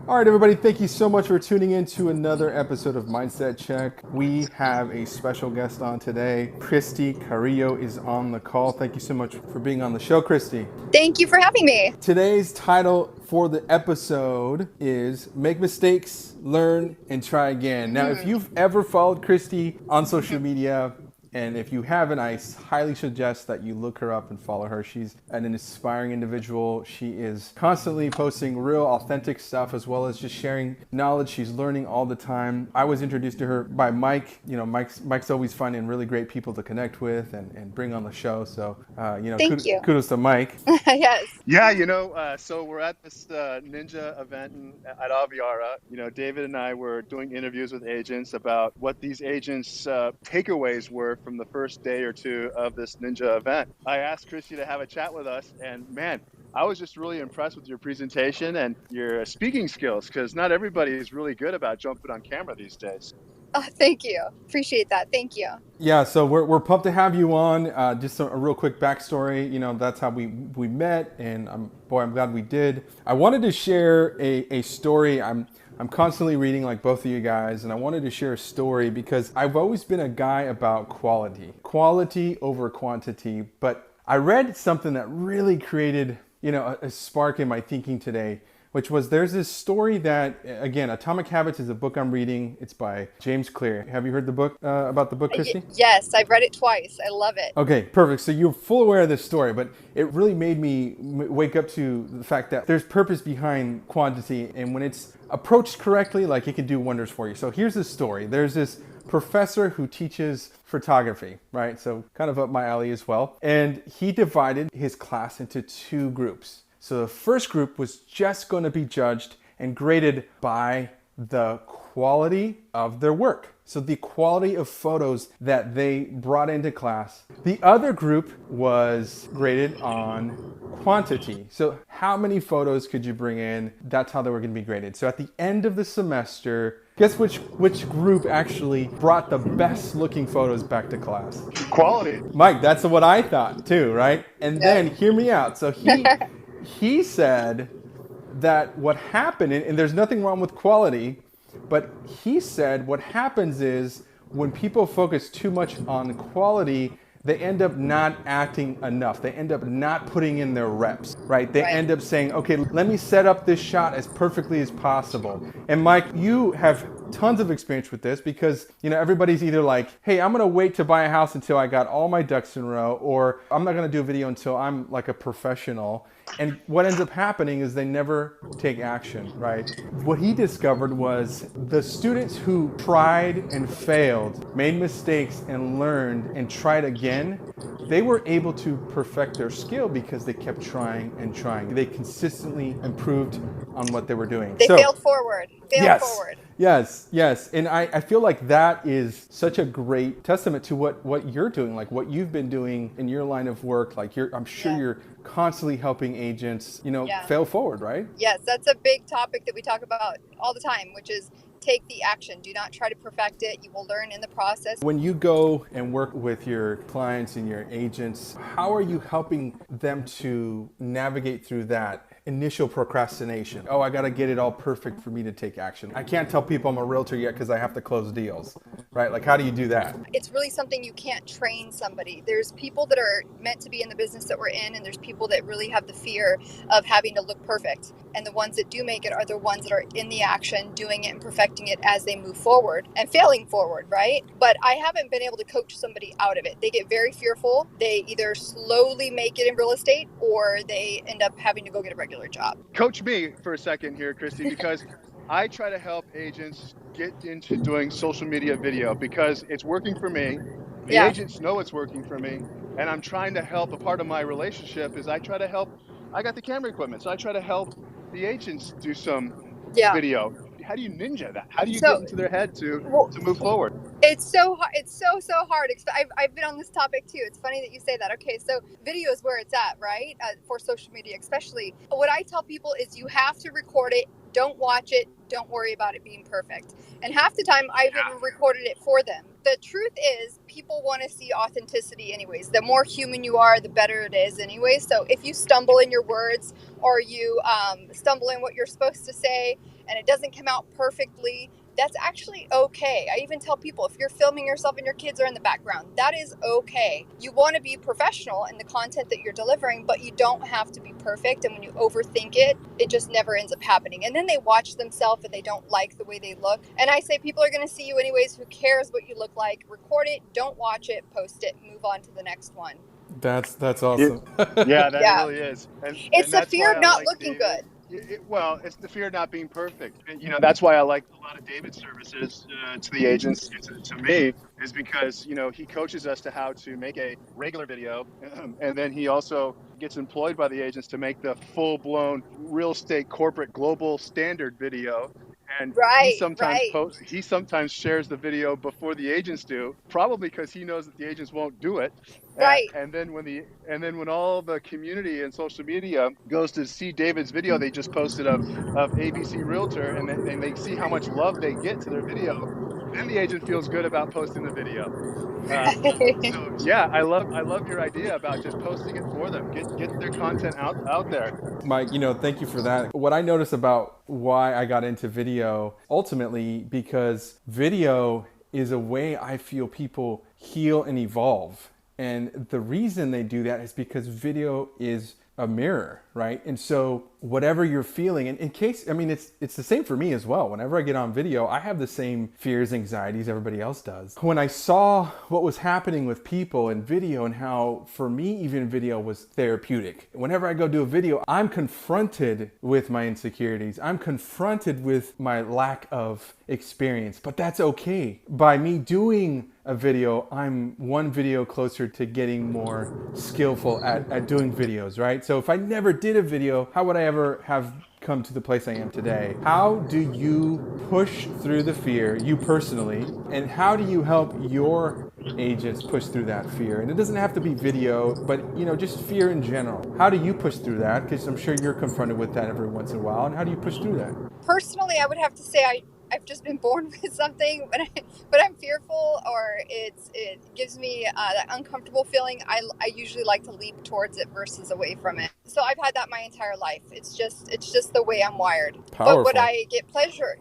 All right, everybody, thank you so much for tuning in to another episode of Mindset Check. We have a special guest on today. Christi Carillo is on the call. Thank you so much for being on the show, Christi. Thank you for having me. Today's title for the episode is Make Mistakes, Learn, and Try Again. Now, if you've ever followed Christi on social media, and if you haven't, I highly suggest that you look her up and follow her. She's an inspiring individual. She is constantly posting real authentic stuff as well as just sharing knowledge. She's learning all the time. I was introduced to her by Mike. You know, Mike's always finding really great people to connect with and bring on the show. So, Thank you. kudos to Mike. Yes. Yeah, so we're at this Ninja event at Aviara. You know, David and I were doing interviews with agents about what these agents' takeaways were from the first day or two of this Ninja event. I asked Christi to have a chat with us, and man, I was just really impressed with your presentation and your speaking skills, because not everybody is really good about jumping on camera these days. Oh, thank you. Appreciate that. Thank you. Yeah, so we're pumped to have you on. Just a real quick backstory. You know, that's how we met, and I'm glad we did. I wanted to share a story. I'm constantly reading like both of you guys, and I wanted to share a story because I've always been a guy about quality over quantity. But I read something that really created, a spark in my thinking today, which was there's this story that, again, Atomic Habits is a book I'm reading. It's by James Clear. Have you heard the book about the book, Christi? Yes, I've read it twice. I love it. Okay, perfect. So you're full aware of this story, but it really made me wake up to the fact that there's purpose behind quantity, and when it's approached correctly, like it can do wonders for you. So here's the story. There's this professor who teaches photography, right? So kind of up my alley as well. And he divided his class into two groups. So the first group was just going to be judged and graded by the quality of their work. So the quality of photos that they brought into class. The other group was graded on quantity. So how many photos could you bring in? That's how they were going to be graded. So at the end of the semester, guess which group actually brought the best looking photos back to class? Quality. Mike, that's what I thought too, right? And then hear me out. So he said that what happened, and there's nothing wrong with quality, but he said what happens is when people focus too much on quality, they end up not acting enough. They end up not putting in their reps, right? They end up saying, okay, let me set up this shot as perfectly as possible. And Mike, you have tons of experience with this because, everybody's either like, hey, I'm going to wait to buy a house until I got all my ducks in a row, or I'm not going to do a video until I'm like a professional. And what ends up happening is they never take action, right? What he discovered was the students who tried and failed, made mistakes and learned and tried again, they were able to perfect their skill because they kept trying and trying. They consistently improved on what they were doing. They failed forward. Forward. Yes. And I feel like that is such a great testament to what you're doing, like what you've been doing in your line of work. Like I'm sure you're constantly helping agents, fail forward, right? Yes, that's a big topic that we talk about all the time, which is take the action. Do not try to perfect it. You will learn in the process. When you go and work with your clients and your agents, how are you helping them to navigate through that initial procrastination? Oh, I got to get it all perfect for me to take action. I can't tell people I'm a realtor yet because I have to close deals, right? Like, how do you do that? It's really something you can't train somebody. There's people that are meant to be in the business that we're in, and there's people that really have the fear of having to look perfect. And the ones that do make it are the ones that are in the action, doing it and perfecting it as they move forward and failing forward, right? But I haven't been able to coach somebody out of it. They get very fearful. They either slowly make it in real estate or they end up having to go get a regular job. Coach me for a second here, Christi, because I try to help agents get into doing social media video because it's working for me. The agents know it's working for me, and I'm trying to help. A part of my relationship is I try to help. I got the camera equipment, so I try to help the agents do some video. How do you ninja that? How do you get into their head to move forward? It's so hard. It's so hard. I've been on this topic too. It's funny that you say that. Okay, so video is where it's at, right? For social media, especially. What I tell people is you have to record it. Don't watch it. Don't worry about it being perfect. And half the time, I've even recorded it for them. The truth is, people want to see authenticity anyways. The more human you are, the better it is anyways. So if you stumble in your words or you stumble in what you're supposed to say, and it doesn't come out perfectly, that's actually okay. I even tell people, if you're filming yourself and your kids are in the background, that is okay. You want to be professional in the content that you're delivering, but you don't have to be perfect. And when you overthink it, it just never ends up happening. And then they watch themselves and they don't like the way they look. And I say, people are going to see you anyways. Who cares what you look like? Record it, don't watch it, post it, move on to the next one. That's awesome. Yeah, that Yeah. really is, It's and the that's fear why of I not like looking David. good. Well, it's the fear of not being perfect. And, that's why I like a lot of David's services to the agents and to me, is because he coaches us to how to make a regular video, and then he also gets employed by the agents to make the full-blown real estate corporate global standard video. And Right, right, he sometimes shares the video before the agents do, probably because he knows that the agents won't do it. right. And then when all the community and social media goes to see David's video they just posted of ABC Realtor, and they see how much love they get to their video, then the agent feels good about posting the video. So yeah, I love your idea about just posting it for them. Get their content out there. Mike, thank you for that. What I notice about why I got into video, ultimately, because video is a way I feel people heal and evolve. And the reason they do that is because video is a mirror, right? And so whatever you're feeling, and in case, I mean, it's the same for me as well. Whenever I get on video, I have the same fears, anxieties everybody else does. When I saw what was happening with people in video and how, for me, even video was therapeutic. Whenever I go do a video, I'm confronted with my insecurities. I'm confronted with my lack of experience, but that's okay. By me doing a video, I'm one video closer to getting more skillful at doing videos, right? So if I never did a video, how would I ever have come to the place I am today? How do you push through the fear, you personally, and how do you help your agents push through that fear? And it doesn't have to be video, but just fear in general. How do you push through that? Because I'm sure you're confronted with that every once in a while. And how do you push through that? Personally, I would have to say I've just been born with something, but I'm fearful, or it gives me that uncomfortable feeling. I usually like to leap towards it versus away from it. So I've had that my entire life. It's just the way I'm wired. Powerful. But what I get pleasure,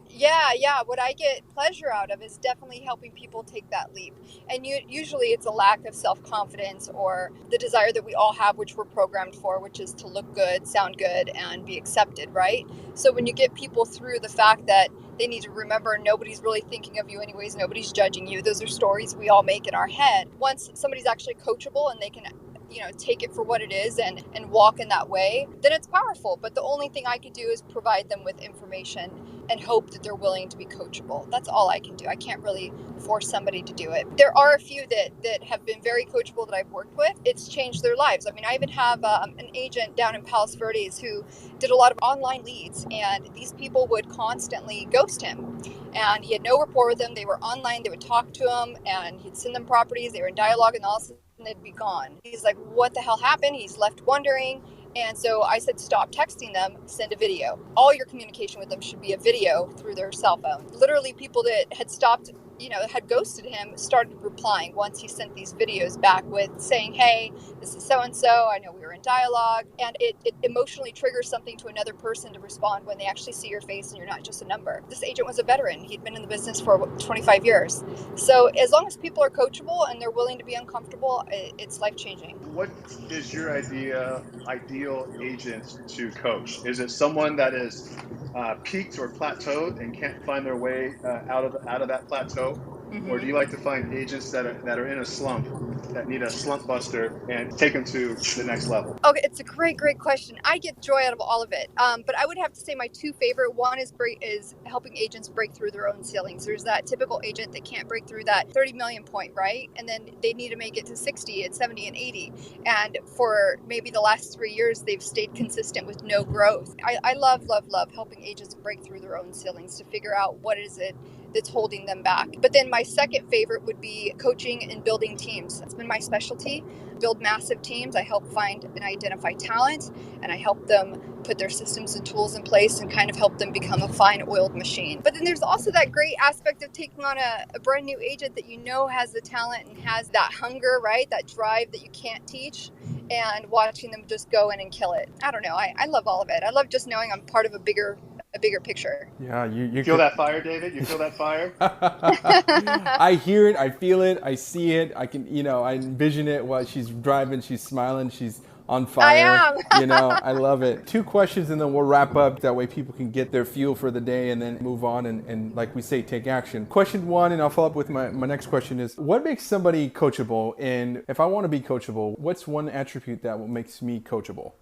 what I get pleasure out of is definitely helping people take that leap. And usually it's a lack of self-confidence or the desire that we all have, which we're programmed for, which is to look good, sound good, and be accepted, right? So when you get people through the fact that they need to remember nobody's really thinking of you anyways, nobody's judging you. Those are stories we all make in our head. Once somebody's actually coachable and they can take it for what it is and walk in that way, then it's powerful. But the only thing I could do is provide them with information and hope that they're willing to be coachable. That's all I can do. I can't really force somebody to do it. There are a few that have been very coachable that I've worked with. It's changed their lives. I mean, I even have an agent down in Palos Verdes who did a lot of online leads, and these people would constantly ghost him. And he had no rapport with them. They were online. They would talk to him, and he'd send them properties. They were in dialogue, and all of a sudden they'd be gone. He's like, what the hell happened? He's left wondering. And so I said, stop texting them, send a video. All your communication with them should be a video through their cell phone. Literally, people that had stopped, had ghosted him started replying once he sent these videos back with saying, hey, this is so-and-so. I know we were in dialogue. And it emotionally triggers something to another person to respond when they actually see your face and you're not just a number. This agent was a veteran. He'd been in the business for 25 years. So as long as people are coachable and they're willing to be uncomfortable, it's life-changing. What is your ideal agent to coach? Is it someone that is peaked or plateaued and can't find their way out of that plateau? Mm-hmm. Or do you like to find agents that are in a slump, that need a slump buster and take them to the next level? Okay, it's a great question. I get joy out of all of it. But I would have to say my two favorite. One is helping agents break through their own ceilings. There's that typical agent that can't break through that 30 million point, right? And then they need to make it to 60 and 70 and 80. And for maybe the last 3 years, they've stayed consistent with no growth. I love helping agents break through their own ceilings to figure out what is it that's holding them back. But then my second favorite would be coaching and building teams. That's been my specialty. Build massive teams. I help find and identify talent, and I help them put their systems and tools in place and kind of help them become a fine oiled machine. But then there's also that great aspect of taking on a brand new agent that has the talent and has that hunger, right? That drive that you can't teach, and watching them just go in and kill it. I don't know. I love all of it. I love just knowing I'm part of a bigger a bigger picture. Yeah, you Feel could. that fire, David? You feel that fire? I hear it, I feel it, I see it. I can, I envision it while she's driving. She's smiling. She's on I fire. am. I love it. Two questions, and then we'll wrap up. That way, people can get their fuel for the day and then move on and like we say, take action. Question one, and I'll follow up with my next question is: what makes somebody coachable? And if I want to be coachable, what's one attribute that makes me coachable?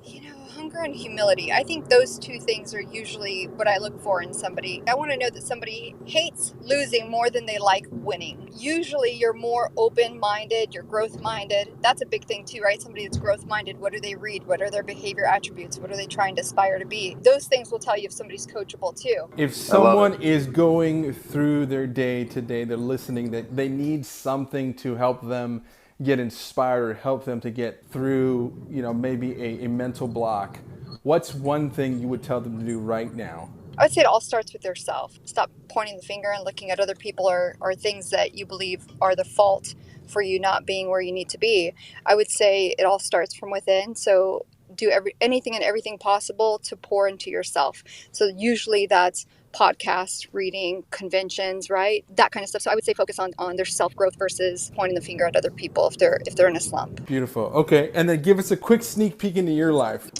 Hunger and humility. I think those two things are usually what I look for in somebody. I want to know that somebody hates losing more than they like winning. Usually you're more open-minded, you're growth-minded. That's a big thing too, right? Somebody that's growth-minded, what do they read? What are their behavior attributes? What are they trying to aspire to be? Those things will tell you if somebody's coachable too. If someone is going through their day today, they're listening, that they need something to help them get inspired or help them to get through, maybe a mental block, what's one thing you would tell them to do right now? I would say it all starts with yourself. Stop pointing the finger and looking at other people or things that you believe are the fault for you not being where you need to be. I would say it all starts from within. So do anything and everything possible to pour into yourself. So usually that's podcasts, reading, conventions, right? That kind of stuff. So I would say focus on their self-growth versus pointing the finger at other people if they're in a slump. Beautiful. Okay, and then give us a quick sneak peek into your life.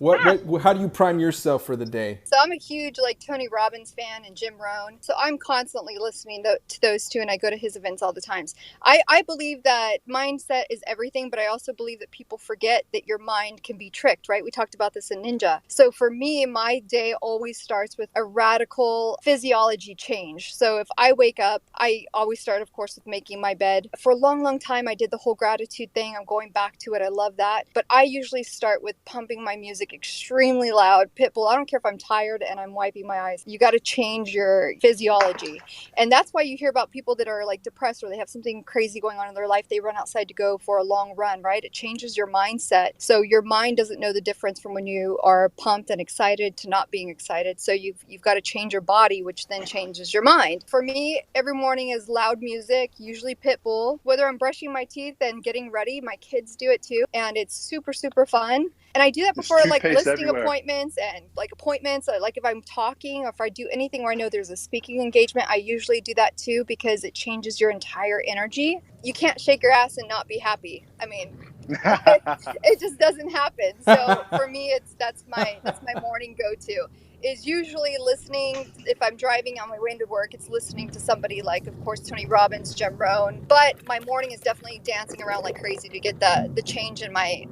How do you prime yourself for the day? So I'm a huge Tony Robbins fan and Jim Rohn. So I'm constantly listening to those two, and I go to his events all the times. I believe that mindset is everything, but I also believe that people forget that your mind can be tricked, right? We talked about this in Ninja. So for me, my day always starts with a radical physiology change. So if I wake up, I always start, of course, with making my bed. For a long, long time, I did the whole gratitude thing. I'm going back to it. I love that. But I usually start with pumping my music extremely loud. Pitbull, I don't care if I'm tired and I'm wiping my eyes. You got to change your physiology. And that's why you hear about people that are depressed or they have something crazy going on in their life. They run outside to go for a long run, right? It changes your mindset. So your mind doesn't know the difference from when you are pumped and excited to not being excited. So you've got to change your body, which then changes your mind. For me, every morning is loud music, usually Pitbull. Whether I'm brushing my teeth and getting ready, my kids do it too. And it's super, super fun. And I do that before listing appointments and appointments. If I'm talking or if I do anything where I know there's a speaking engagement, I usually do that too because it changes your entire energy. You can't shake your ass and not be happy. I mean, it just doesn't happen. So for me, that's my morning go-to. Is usually listening. If I'm driving on my way into work, it's listening to somebody of course, Tony Robbins, Jim Rohn. But my morning is definitely dancing around like crazy to get the change in my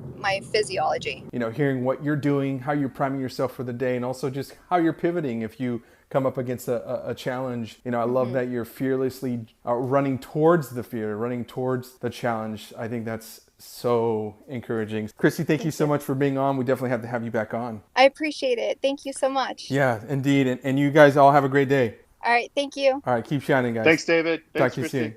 physiology. Hearing what you're doing, how you're priming yourself for the day, and also just how you're pivoting if you come up against a challenge. I love that you're fearlessly running towards the fear, running towards the challenge. I think that's so encouraging. Christi, thank you so much for being on. We definitely have to have you back on. I appreciate it. Thank you so much. Yeah, indeed. And you guys all have a great day. All right. Thank you. All right. Keep shining, guys. Thanks, David. Thanks, Talk to you soon.